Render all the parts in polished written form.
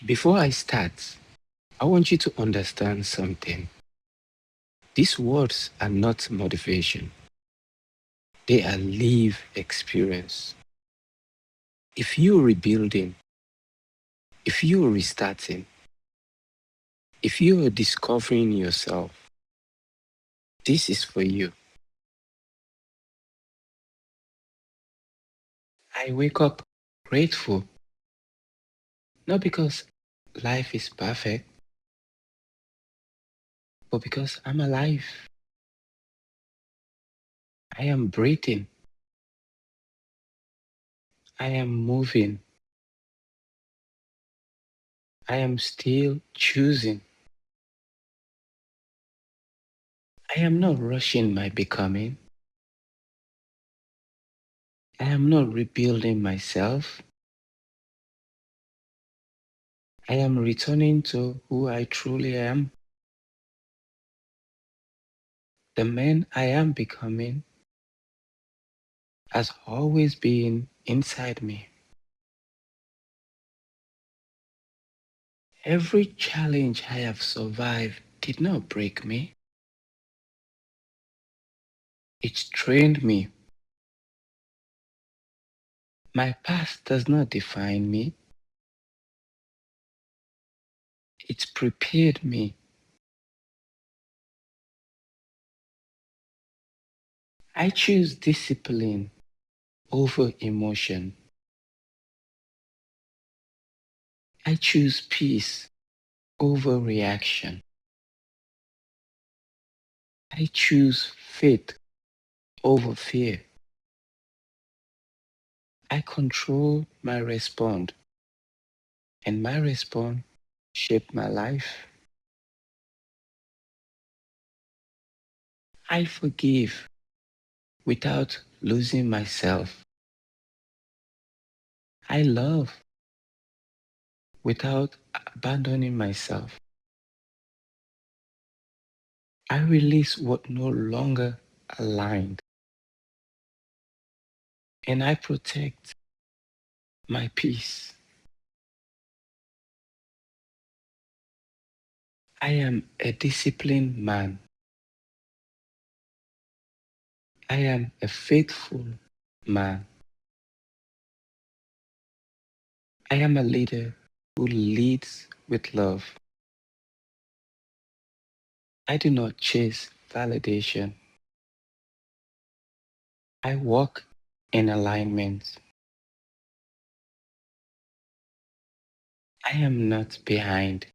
Before I start, I want you to understand something. These words are not motivation, they are live experience. If you're rebuilding, if you're restarting, if you're discovering yourself, this is for you. I wake up grateful, not because life is perfect, but because I'm alive. I am breathing. I am moving. I am still choosing. I am not rushing my becoming. I am not rebuilding myself. I am returning to who I truly am. The man I am becoming has always been inside me. Every challenge I have survived did not break me. It trained me. My past does not define me. It prepared me. I choose discipline over emotion. I choose peace over reaction. I choose faith over fear. I control my response, and my response shaped my life. I forgive without losing myself. I love without abandoning myself. I release what no longer aligned, and I protect my peace. I am a disciplined man. I am a faithful man. I am a leader who leads with love. I do not chase validation. I walk in alignment. I am not behind.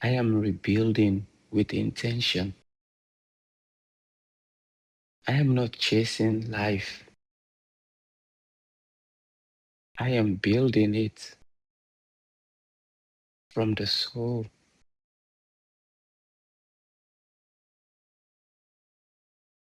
I am rebuilding with intention. I am not chasing life. I am building it from the soul.